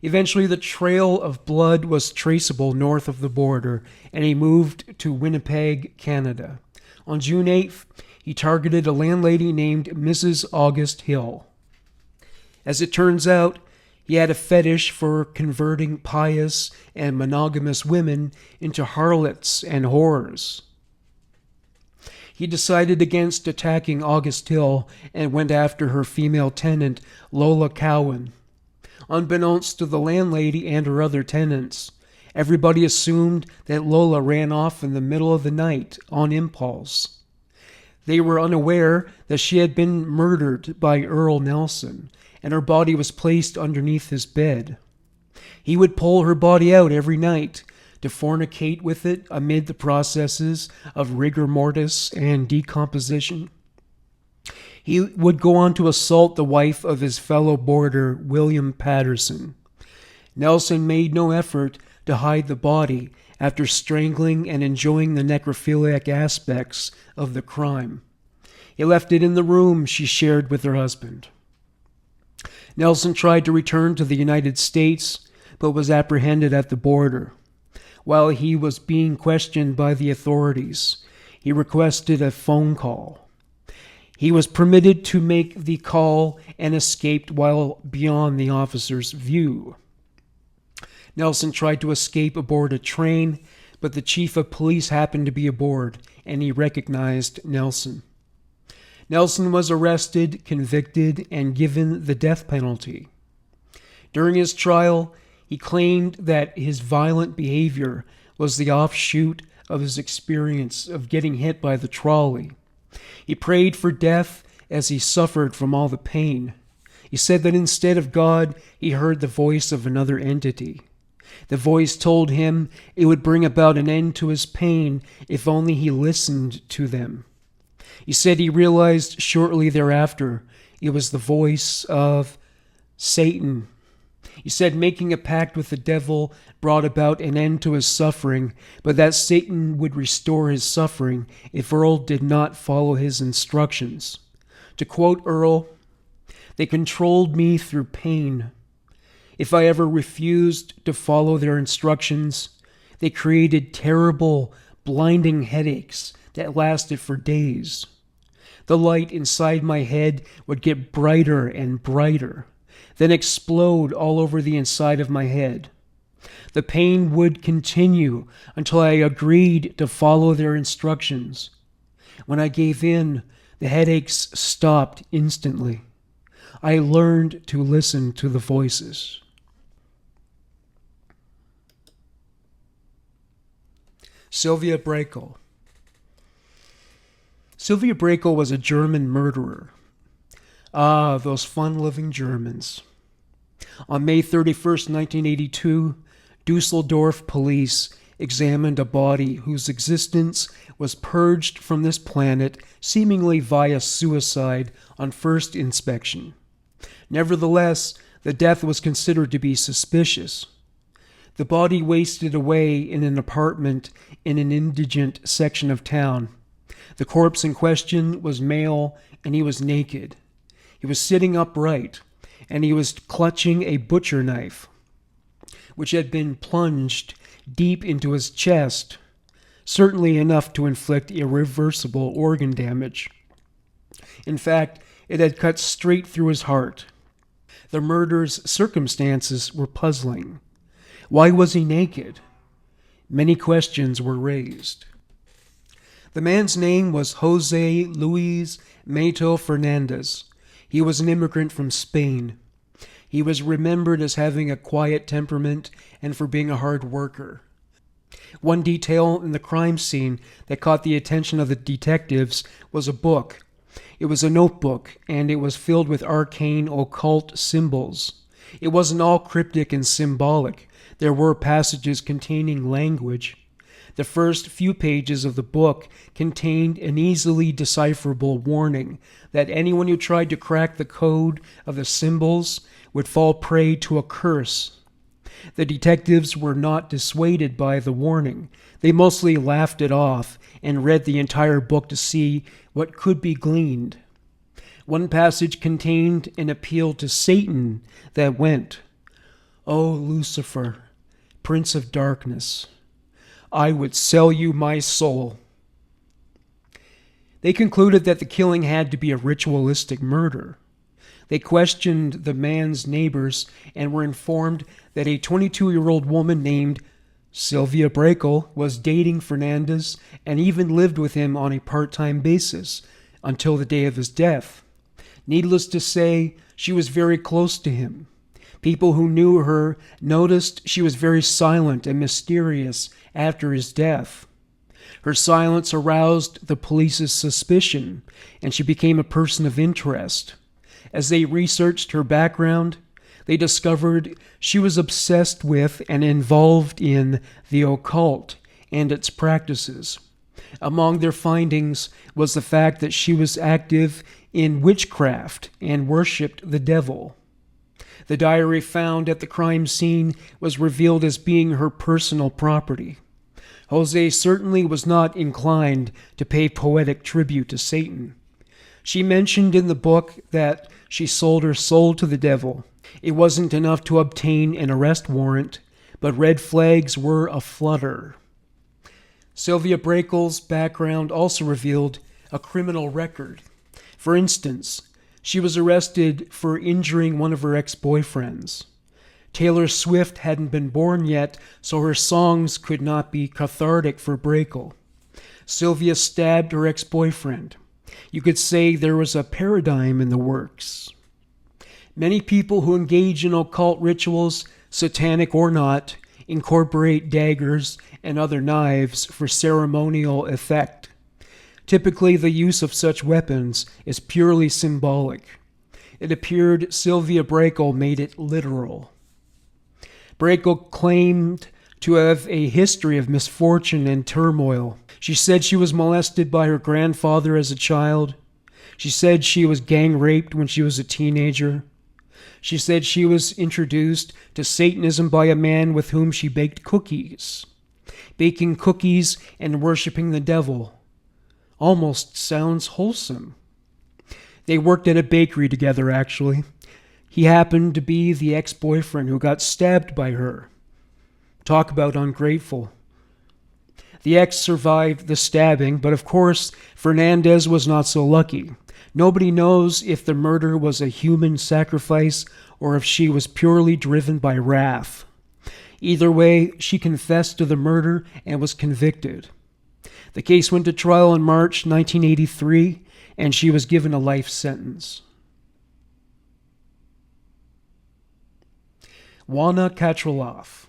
Eventually, the trail of blood was traceable north of the border, and he moved to Winnipeg, Canada. On June 8th, he targeted a landlady named Mrs. August Hill. As it turns out, he had a fetish for converting pious and monogamous women into harlots and whores. He decided against attacking August Hill and went after her female tenant, Lola Cowan. Unbeknownst to the landlady and her other tenants, everybody assumed that Lola ran off in the middle of the night on impulse. They were unaware that she had been murdered by Earl Nelson, and her body was placed underneath his bed. He would pull her body out every night to fornicate with it amid the processes of rigor mortis and decomposition. He would go on to assault the wife of his fellow boarder, William Patterson. Nelson made no effort to hide the body after strangling and enjoying the necrophiliac aspects of the crime. He left it in the room she shared with her husband. Nelson tried to return to the United States, but was apprehended at the border. While he was being questioned by the authorities, he requested a phone call. He was permitted to make the call and escaped while beyond the officer's view. Nelson tried to escape aboard a train, but the chief of police happened to be aboard, and he recognized Nelson. Nelson was arrested, convicted, and given the death penalty. During his trial, he claimed that his violent behavior was the offshoot of his experience of getting hit by the trolley. He prayed for death as he suffered from all the pain. He said that instead of God, he heard the voice of another entity. The voice told him it would bring about an end to his pain if only he listened to them. He said he realized shortly thereafter it was the voice of Satan. He said making a pact with the devil brought about an end to his suffering, but that Satan would restore his suffering if Earl did not follow his instructions. To quote Earl, "They controlled me through pain. If I ever refused to follow their instructions, they created terrible, blinding headaches that lasted for days. The light inside my head would get brighter and brighter, then explode all over the inside of my head. The pain would continue until I agreed to follow their instructions. When I gave in, the headaches stopped instantly. I learned to listen to the voices." Sylvia Brakel. Sylvia Brakel was a German murderer. Ah, those fun-loving Germans. On May 31st, 1982, Dusseldorf police examined a body whose existence was purged from this planet seemingly via suicide on first inspection. Nevertheless, the death was considered to be suspicious. The body wasted away in an apartment in an indigent section of town. The corpse in question was male, and he was naked. He was sitting upright, and he was clutching a butcher knife, which had been plunged deep into his chest, certainly enough to inflict irreversible organ damage. In fact, it had cut straight through his heart. The murder's circumstances were puzzling. Why was he naked? Many questions were raised. The man's name was Jose Luis Mato Fernandez. He was an immigrant from Spain. He was remembered as having a quiet temperament and for being a hard worker. One detail in the crime scene that caught the attention of the detectives was a book. It was a notebook, and it was filled with arcane occult symbols. It wasn't all cryptic and symbolic. There were passages containing language. The first few pages of the book contained an easily decipherable warning that anyone who tried to crack the code of the symbols would fall prey to a curse. The detectives were not dissuaded by the warning. They mostly laughed it off and read the entire book to see what could be gleaned. One passage contained an appeal to Satan that went, "O Lucifer, Prince of Darkness, I would sell you my soul." They concluded that the killing had to be a ritualistic murder. They questioned the man's neighbors and were informed that a 22-year-old woman named Sylvia Brakel was dating Fernandez and even lived with him on a part-time basis until the day of his death. Needless to say, she was very close to him. People who knew her noticed she was very silent and mysterious after his death. Her silence aroused the police's suspicion, and she became a person of interest. As they researched her background, they discovered she was obsessed with and involved in the occult and its practices. Among their findings was the fact that she was active in witchcraft and worshipped the devil. The diary found at the crime scene was revealed as being her personal property. Jose certainly was not inclined to pay poetic tribute to Satan. She mentioned in the book that she sold her soul to the devil. It wasn't enough to obtain an arrest warrant, but red flags were aflutter. Sylvia Brakel's background also revealed a criminal record. For instance, she was arrested for injuring one of her ex-boyfriends. Taylor Swift hadn't been born yet, so her songs could not be cathartic for Brakel. Sylvia stabbed her ex-boyfriend. You could say there was a paradigm in the works. Many people who engage in occult rituals, satanic or not, incorporate daggers and other knives for ceremonial effect. Typically, the use of such weapons is purely symbolic. It appeared Sylvia Brakel made it literal. Brakel claimed to have a history of misfortune and turmoil. She said she was molested by her grandfather as a child. She said she was gang raped when she was a teenager. She said she was introduced to Satanism by a man with whom she baked cookies. Baking cookies and worshiping the devil almost sounds wholesome. They worked at a bakery together, actually. He happened to be the ex-boyfriend who got stabbed by her. Talk about ungrateful. The ex survived the stabbing, but of course, Fernandez was not so lucky. Nobody knows if the murder was a human sacrifice or if she was purely driven by wrath. Either way, she confessed to the murder and was convicted. The case went to trial in March 1983, and she was given a life sentence. Wanna Katraloff.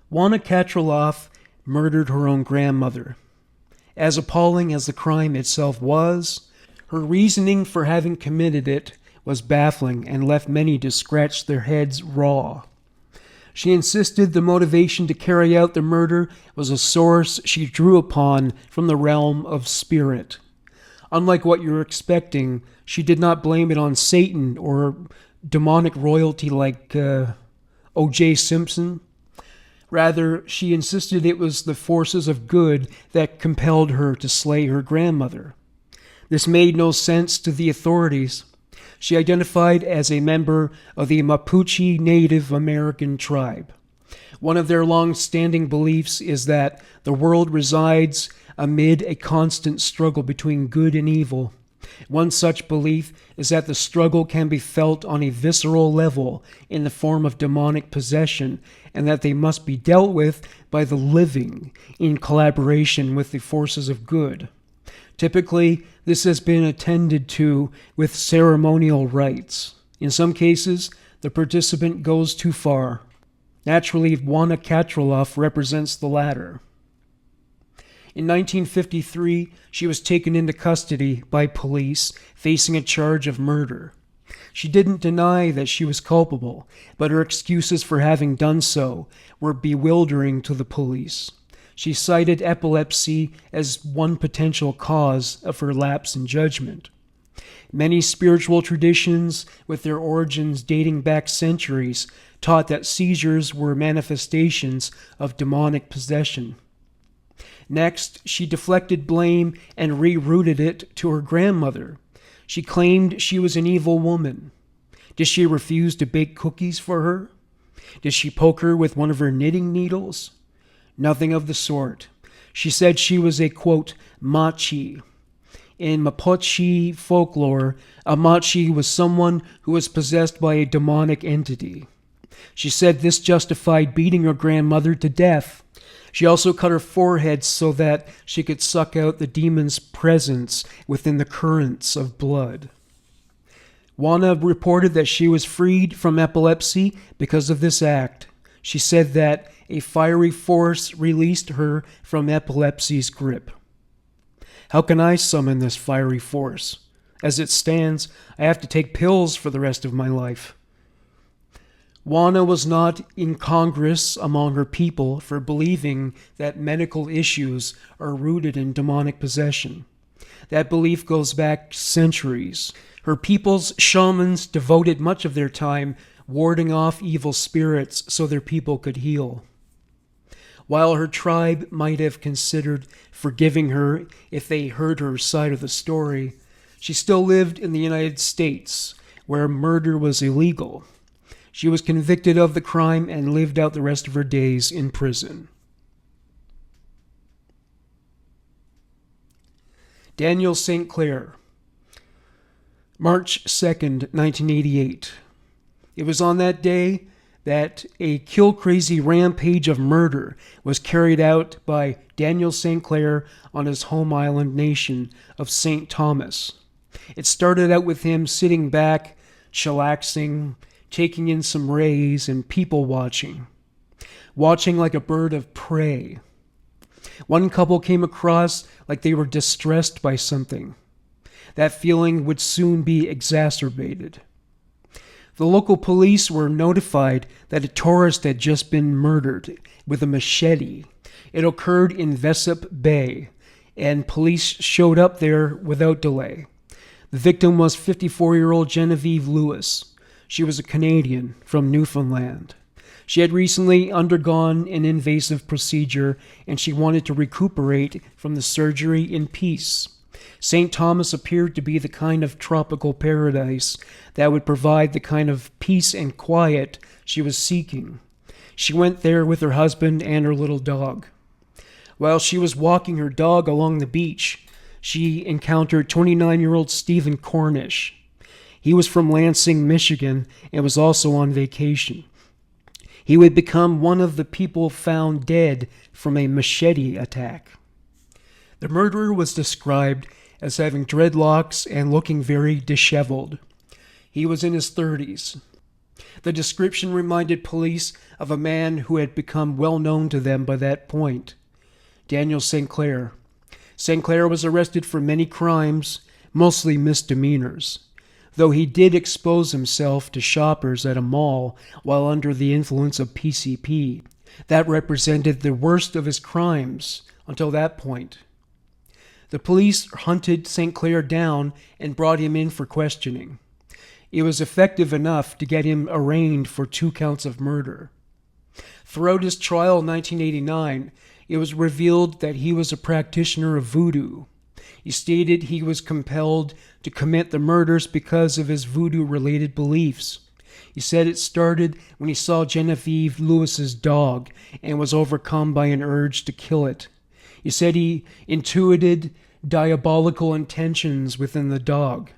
Wanna Katraloff murdered her own grandmother. As appalling as the crime itself was, her reasoning for having committed it was baffling and left many to scratch their heads raw. She insisted the motivation to carry out the murder was a source she drew upon from the realm of spirit. Unlike what you're expecting, she did not blame it on Satan or demonic royalty like O.J. Simpson. Rather, she insisted it was the forces of good that compelled her to slay her grandmother. This made no sense to the authorities. She identified as a member of the Mapuche Native American tribe. One of their long-standing beliefs is that the world resides amid a constant struggle between good and evil. One such belief is that the struggle can be felt on a visceral level in the form of demonic possession, and that they must be dealt with by the living in collaboration with the forces of good. Typically, this has been attended to with ceremonial rites. In some cases, the participant goes too far. Naturally, Juana Catraloff represents the latter. In 1953, she was taken into custody by police, facing a charge of murder. She didn't deny that she was culpable, but her excuses for having done so were bewildering to the police. She cited epilepsy as one potential cause of her lapse in judgment. Many spiritual traditions, with their origins dating back centuries, taught that seizures were manifestations of demonic possession. Next, she deflected blame and rerouted it to her grandmother. She claimed she was an evil woman. Did she refuse to bake cookies for her? Did she poke her with one of her knitting needles? Nothing of the sort. She said she was a, quote, machi. In Mapuche folklore, a machi was someone who was possessed by a demonic entity. She said this justified beating her grandmother to death. She also cut her forehead so that she could suck out the demon's presence within the currents of blood. Juana reported that she was freed from epilepsy because of this act. She said that a fiery force released her from epilepsy's grip. How can I summon this fiery force? As it stands, I have to take pills for the rest of my life. Juana was not incongruous among her people for believing that medical issues are rooted in demonic possession. That belief goes back centuries. Her people's shamans devoted much of their time warding off evil spirits so their people could heal. While her tribe might have considered forgiving her if they heard her side of the story, she still lived in the United States, where murder was illegal. She was convicted of the crime and lived out the rest of her days in prison. Daniel St. Clair, March 2nd, 1988. It was on that day that a kill-crazy rampage of murder was carried out by Daniel St. Clair on his home island nation of St. Thomas. It started out with him sitting back, chillaxing, taking in some rays and people watching like a bird of prey. One couple came across like they were distressed by something. That feeling would soon be exacerbated. The local police were notified that a tourist had just been murdered with a machete. It occurred in Vessup Bay, and police showed up there without delay. The victim was 54-year-old Genevieve Lewis. She was a Canadian from Newfoundland. She had recently undergone an invasive procedure, and she wanted to recuperate from the surgery in peace. St. Thomas appeared to be the kind of tropical paradise that would provide the kind of peace and quiet she was seeking. She went there with her husband and her little dog. While she was walking her dog along the beach, she encountered 29-year-old Stephen Cornish. He was from Lansing, Michigan, and was also on vacation. He would become one of the people found dead from a machete attack. The murderer was described as having dreadlocks and looking very disheveled. He was in his 30s. The description reminded police of a man who had become well known to them by that point, Daniel St. Clair. St. Clair was arrested for many crimes, mostly misdemeanors. though he did expose himself to shoppers at a mall while under the influence of PCP. That represented the worst of his crimes until that point. The police hunted St. Clair down and brought him in for questioning. It was effective enough to get him arraigned for 2 counts of murder. Throughout his trial in 1989, it was revealed that he was a practitioner of voodoo. He stated he was compelled to commit the murders because of his voodoo-related beliefs. He said it started when he saw Genevieve Lewis's dog and was overcome by an urge to kill it. He said he intuited diabolical intentions within the dog.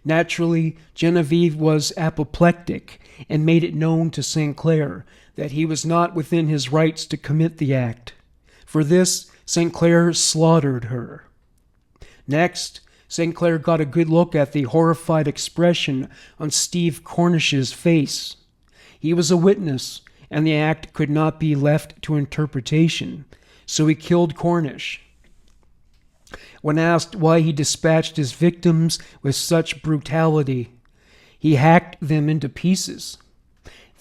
Naturally, Genevieve was apoplectic and made it known to St. Clair that he was not within his rights to commit the act. For this, St. Clair slaughtered her. Next, St. Clair got a good look at the horrified expression on Steve Cornish's face. He was a witness, and the act could not be left to interpretation, so he killed Cornish. When asked why he dispatched his victims with such brutality, he hacked them into pieces.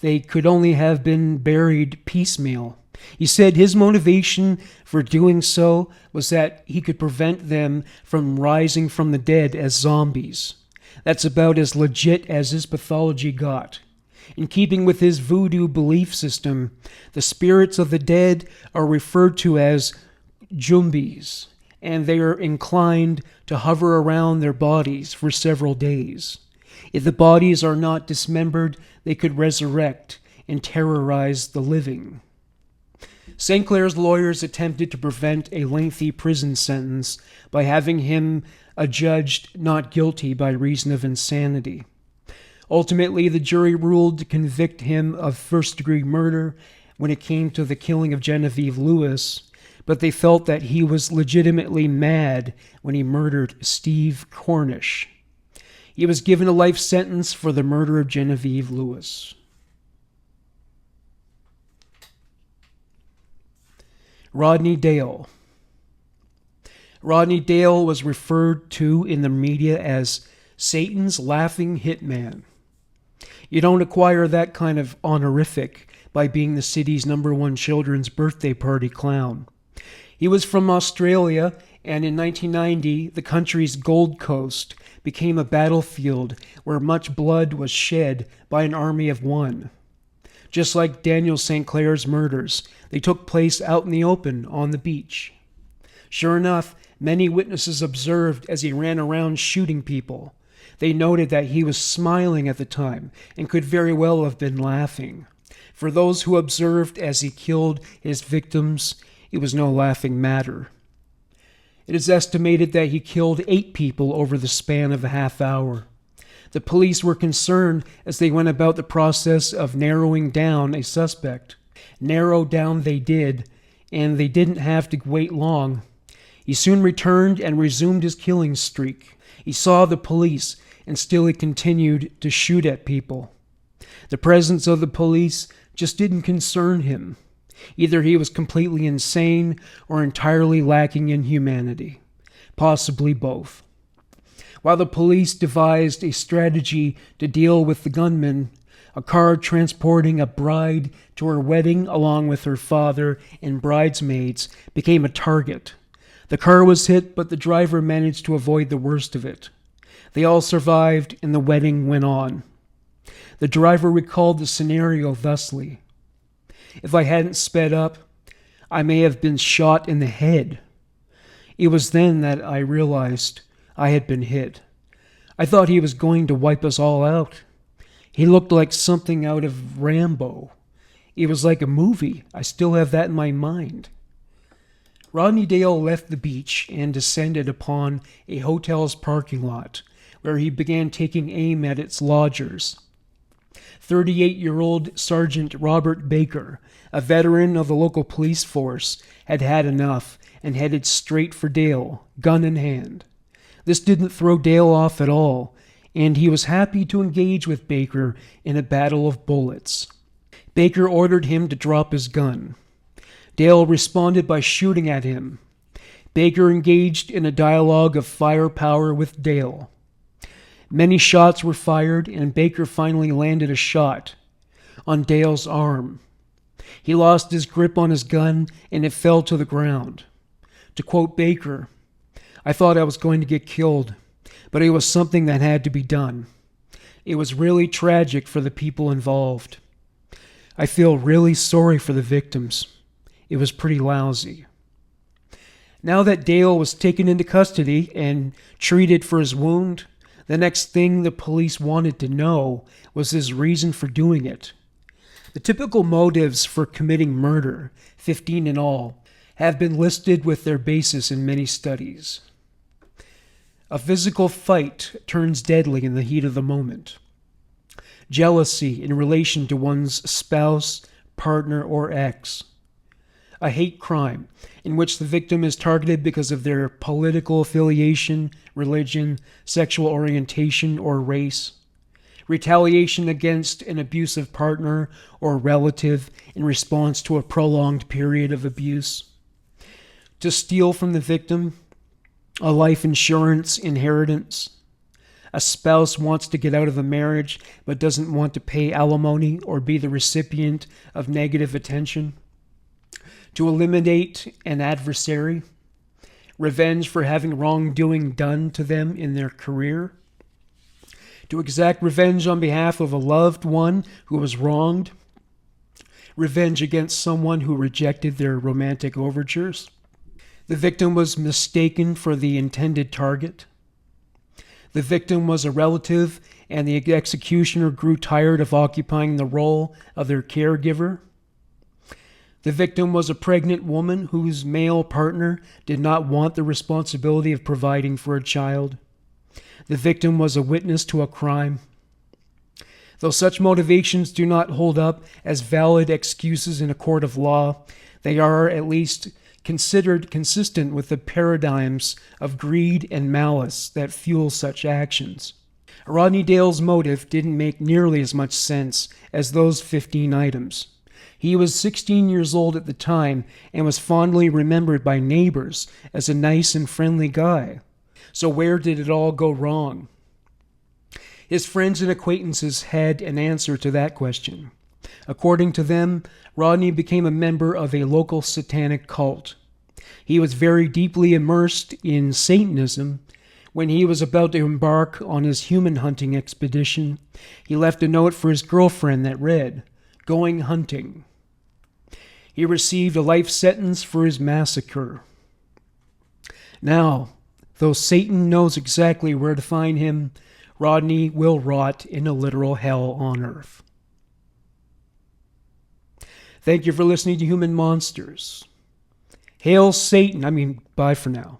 They could only have been buried piecemeal. He said his motivation for doing so was that he could prevent them from rising from the dead as zombies. That's about as legit as his pathology got. In keeping with his voodoo belief system, the spirits of the dead are referred to as jumbies, and they are inclined to hover around their bodies for several days. If the bodies are not dismembered, they could resurrect and terrorize the living. St. Clair's lawyers attempted to prevent a lengthy prison sentence by having him adjudged not guilty by reason of insanity. Ultimately, the jury ruled to convict him of first-degree murder when it came to the killing of Genevieve Lewis, but they felt that he was legitimately mad when he murdered Steve Cornish. He was given a life sentence for the murder of Genevieve Lewis. Rodney Dale. Rodney Dale was referred to in the media as Satan's laughing hitman. You don't acquire that kind of honorific by being the city's #1 children's birthday party clown. He was from Australia, and in 1990, the country's Gold Coast became a battlefield where much blood was shed by an army of one. Just like Daniel St. Clair's murders, they took place out in the open on the beach. Sure enough, many witnesses observed as he ran around shooting people. They noted that he was smiling at the time and could very well have been laughing. For those who observed as he killed his victims, it was no laughing matter. It is estimated that he killed 8 people over the span of a half hour. The police were concerned as they went about the process of narrowing down a suspect. Narrow down they did, and they didn't have to wait long. He soon returned and resumed his killing streak. He saw the police, and still he continued to shoot at people. The presence of the police just didn't concern him. Either he was completely insane or entirely lacking in humanity. Possibly both. While the police devised a strategy to deal with the gunman, a car transporting a bride to her wedding along with her father and bridesmaids became a target. The car was hit, but the driver managed to avoid the worst of it. They all survived, and the wedding went on. The driver recalled the scenario thusly: "If I hadn't sped up, I may have been shot in the head. It was then that I realized I had been hit. I thought he was going to wipe us all out. He looked like something out of Rambo. It was like a movie. I still have that in my mind." Rodney Dale left the beach and descended upon a hotel's parking lot, where he began taking aim at its lodgers. 38-year-old Sergeant Robert Baker, a veteran of the local police force, had had enough and headed straight for Dale, gun in hand. This didn't throw Dale off at all, and he was happy to engage with Baker in a battle of bullets. Baker ordered him to drop his gun. Dale responded by shooting at him. Baker engaged in a dialogue of firepower with Dale. Many shots were fired, and Baker finally landed a shot on Dale's arm. He lost his grip on his gun, and it fell to the ground. To quote Baker, "I thought I was going to get killed, but it was something that had to be done. It was really tragic for the people involved. I feel really sorry for the victims. It was pretty lousy." Now that Dale was taken into custody and treated for his wound, the next thing the police wanted to know was his reason for doing it. The typical motives for committing murder, 15 in all, have been listed with their basis in many studies. A physical fight turns deadly in the heat of the moment. Jealousy in relation to one's spouse, partner, or ex. A hate crime in which the victim is targeted because of their political affiliation, religion, sexual orientation, or race. Retaliation against an abusive partner or relative in response to a prolonged period of abuse. To steal from the victim, a life insurance inheritance. A spouse wants to get out of a marriage but doesn't want to pay alimony or be the recipient of negative attention. To eliminate an adversary, revenge for having wrongdoing done to them in their career, to exact revenge on behalf of a loved one who was wronged, revenge against someone who rejected their romantic overtures. The victim was mistaken for the intended target. The victim was a relative, and the executioner grew tired of occupying the role of their caregiver. The victim was a pregnant woman whose male partner did not want the responsibility of providing for a child. The victim was a witness to a crime. Though such motivations do not hold up as valid excuses in a court of law, they are at least considered consistent with the paradigms of greed and malice that fuel such actions. Rodney Dale's motive didn't make nearly as much sense as those 15 items. He was 16 years old at the time and was fondly remembered by neighbors as a nice and friendly guy. So where did it all go wrong? His friends and acquaintances had an answer to that question. According to them, Rodney became a member of a local satanic cult. He was very deeply immersed in Satanism. When he was about to embark on his human hunting expedition, he left a note for his girlfriend that read, "Going hunting." He received a life sentence for his massacre. Now, though Satan knows exactly where to find him, Rodney will rot in a literal hell on earth. Thank you for listening to Human Monsters. Hail Satan. Bye for now.